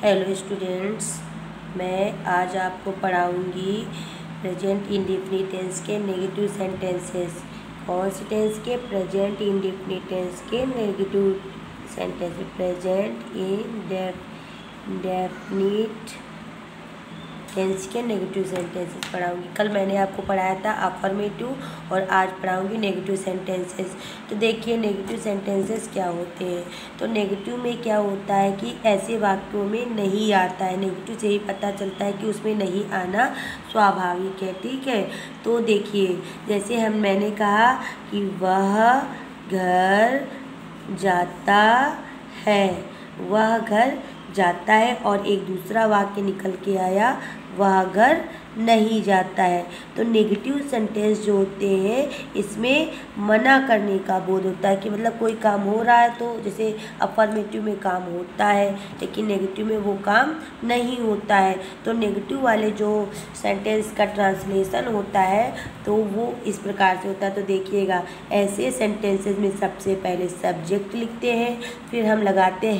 Hello students, मैं आज आपको पढ़ाऊंगी प्रेजेंट इंडेफिनिट टेंस के नेगेटिव सेंटेंसेस। कौन से टेंस के? प्रेजेंट इंडेफिनिट टेंस के negative sentence. Present indefinite tense के नेगेटिव सेंटेंसेस पढ़ाऊंगी। कल मैंने आपको पढ़ाया था अफर्मेटिव और आज पढ़ाऊंगी नेगेटिव सेंटेंसेस। तो देखिए नेगेटिव सेंटेंसेस क्या होते हैं। तो नेगेटिव में क्या होता है कि ऐसे वाक्यों में नहीं आता है। नेगेटिव से ही पता चलता है कि उसमें नहीं आना स्वाभाविक है। ठीक है, तो देखिए जैसे मैंने कहा कि वह घर जाता है, वह घर जाता है, और एक दूसरा वाक्य निकल के आया वह घर नहीं जाता है। तो नेगेटिव सेंटेंस जो होते हैं इसमें मना करने का बोध होता है कि मतलब कोई काम हो रहा है, तो जैसे अफर्मेटिव में काम होता है लेकिन नेगेटिव में वो काम नहीं होता है। तो नेगेटिव वाले जो सेंटेंस का ट्रांसलेशन होता है तो वो इस प्रकार से होता है। तो देखिएगा ऐसे सेंटेंसेस में सबसे पहले सब्जेक्ट लिखते हैं, फिर हम लगाते हैं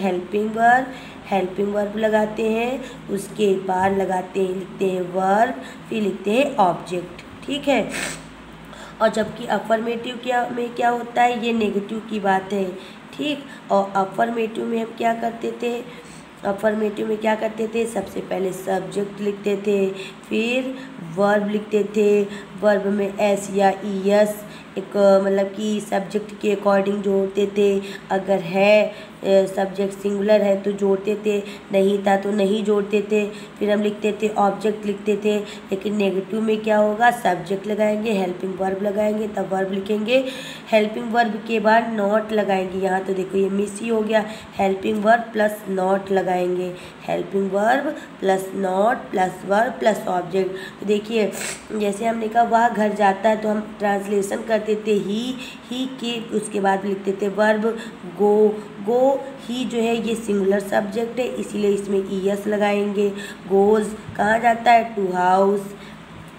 हेल्पिंग वर्ब लगाते हैं, उसके बाद लिखते हैं वर्ब, फिर लिखते हैं ऑब्जेक्ट। ठीक है, और जबकि अफर्मेटिव में क्या होता है, ये नेगेटिव की बात है। ठीक, और अफर्मेटिव में हम क्या करते थे, सबसे पहले सब्जेक्ट लिखते थे, फिर वर्ब लिखते थे। वर्ब में एस या ई एस एक मतलब कि सब्जेक्ट के अकॉर्डिंग जोड़ते थे। अगर है सब्जेक्ट सिंगुलर है तो जोड़ते थे, नहीं था तो नहीं जोड़ते थे। फिर हम लिखते थे ऑब्जेक्ट लिखते थे। लेकिन नेगेटिव में क्या होगा, सब्जेक्ट लगाएंगे, हेल्पिंग वर्ब लगाएंगे, तब वर्ब लिखेंगे। हेल्पिंग वर्ब के बाद नॉट लगाएंगे। यहाँ तो देखो ये मिस ही हो गया, हेल्पिंग वर्ब प्लस नॉट लगाएंगे, helping verb plus not plus verb plus object. तो देखिए जैसे हमने कहा वह घर जाता है तो हम ट्रांसलेशन करते थे ही के, उसके बाद लिखते थे वर्ब गो। ही जो है ये सिंगुलर सब्जेक्ट है, इसीलिए इसमें ई एस लगाएंगे। गोज़ कहाँ जाता है, टू हाउस।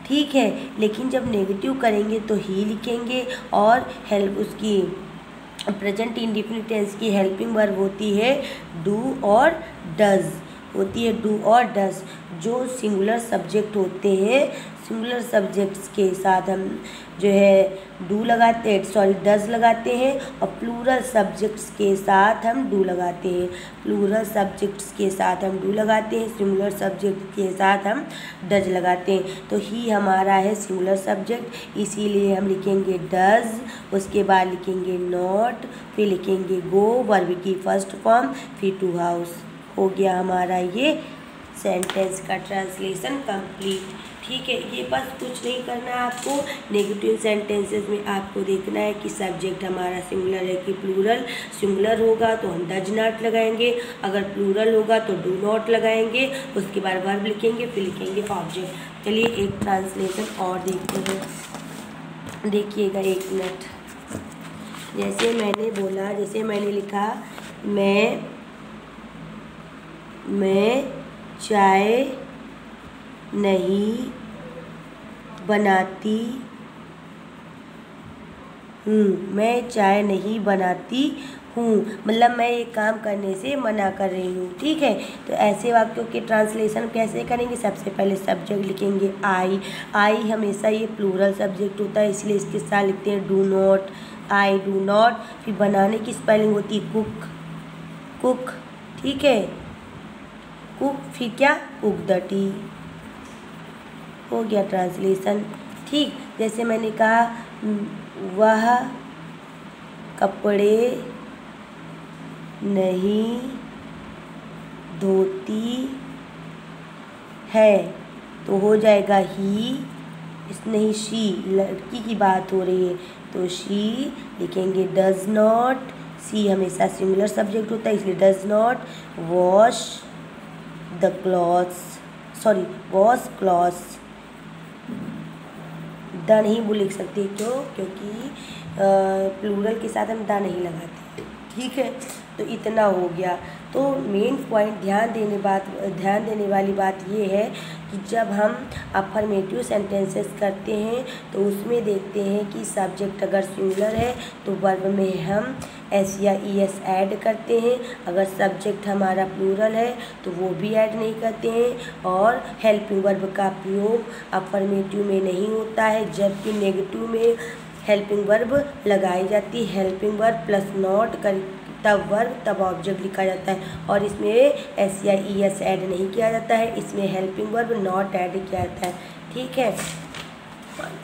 ठीक है, लेकिन जब नेगेटिव करेंगे तो ही लिखेंगे, और हेल्प उसकी प्रेजेंट इंडेफिनिट टेंस की हेल्पिंग वर्ब होती है डू और डज, डू और डज। जो सिंगुलर सब्जेक्ट होते हैं, सिंगुलर सब्जेक्ट्स के साथ हम जो है डज लगाते हैं, और प्लूरल सब्जेक्ट्स के साथ हम डू लगाते हैं। सिंगुलर सब्जेक्ट के साथ हम डज लगाते हैं। तो ही हमारा है सिंगुलर सब्जेक्ट, इसीलिए हम लिखेंगे डज, उसके बाद लिखेंगे नॉट, फिर लिखेंगे गो वर्ब की फर्स्ट फॉर्म, फिर टू हाउस। हो गया हमारा ये सेंटेंस का ट्रांसलेशन कंप्लीट। ठीक है, ये बस कुछ नहीं करना है आपको। नेगेटिव सेंटेंसेस में आपको देखना है कि सब्जेक्ट हमारा सिंगुलर है कि प्लूरल। सिंगुलर होगा तो हम डज नॉट लगाएंगे, अगर प्लूरल होगा तो डू नॉट लगाएंगे, उसके बाद वर्ब लिखेंगे, फिर लिखेंगे ऑब्जेक्ट। चलिए एक ट्रांसलेशन और देखते हैं, देखिएगा एक मिनट। जैसे मैंने लिखा मैं चाय नहीं बनाती हूँ, मतलब मैं ये काम करने से मना कर रही हूँ। ठीक है, तो ऐसे वाक्यों के ट्रांसलेशन कैसे करेंगे, सबसे पहले सब्जेक्ट लिखेंगे आई हमेशा ये प्लूरल सब्जेक्ट होता है, इसलिए इसके साथ लिखते हैं do not, I do not. फिर बनाने की स्पेलिंग होती है कुक। ठीक है, कुक, फिर क्या, कुक द टी। हो गया ट्रांसलेशन। ठीक, जैसे मैंने कहा वह कपड़े नहीं धोती है, तो हो जाएगा ही, नहीं शी, लड़की की बात हो रही है तो शी लिखेंगे डज नॉट। सी हमेशा सिंगुलर सब्जेक्ट होता है, इसलिए does not wash clothes. The नहीं लिख सकते, क्योंकि प्लूरल के साथ हम द नहीं लगाते। ठीक है, तो इतना हो गया। तो मेन पॉइंट ध्यान देने वाली बात ये है कि जब हम अफर्मेटिव सेंटेंसेस करते हैं तो उसमें देखते हैं कि सब्जेक्ट अगर सिंगुलर है तो वर्ब में हम एस या ई एस ऐड करते हैं, अगर सब्जेक्ट हमारा प्लूरल है तो वो भी ऐड नहीं करते हैं, और हेल्पिंग वर्ब का प्रयोग अफर्मेटिव में नहीं होता है, जबकि नेगेटिव में हेल्पिंग वर्ब लगाई जाती है। हेल्पिंग वर्ब प्लस नॉट कर तब वर्ब तब ऑब्जेक्ट लिखा जाता है, और इसमें एस या ई एस ऐड नहीं किया जाता है, इसमें हेल्पिंग वर्ब नॉट ऐड किया जाता है। ठीक है,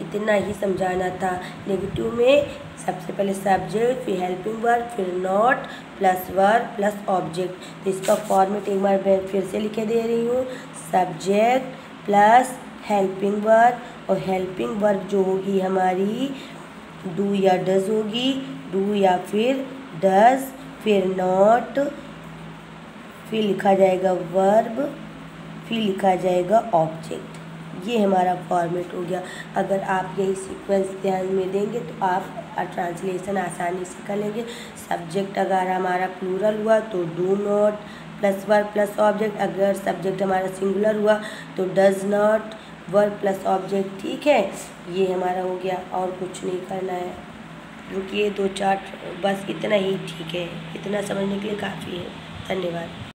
इतना ही समझाना था। नेगेटिव में सबसे पहले सब्जेक्ट, फिर हेल्पिंग वर्ब, फिर not plus verb plus object. तो इसका फॉर्मेट एक बार मैं फिर से लिखे दे रही हूँ, सब्जेक्ट प्लस हेल्पिंग वर्ब, और हेल्पिंग वर्ब जो होगी हमारी डू या डज होगी, डू या फिर डज, फिर नॉट, फिर लिखा जाएगा वर्ब, फिर लिखा जाएगा ऑब्जेक्ट। ये हमारा फॉर्मेट हो गया। अगर आप यही सीक्वेंस ध्यान में देंगे तो आप ट्रांसलेशन आसानी से कर लेंगे। सब्जेक्ट अगर हमारा प्लूरल हुआ तो do not plus verb plus object, अगर सब्जेक्ट हमारा सिंगुलर हुआ तो does not verb plus object. ठीक है, ये हमारा हो गया, और कुछ नहीं करना है। रुकिए 2-4, बस इतना ही ठीक है, इतना समझने के लिए काफ़ी है। धन्यवाद।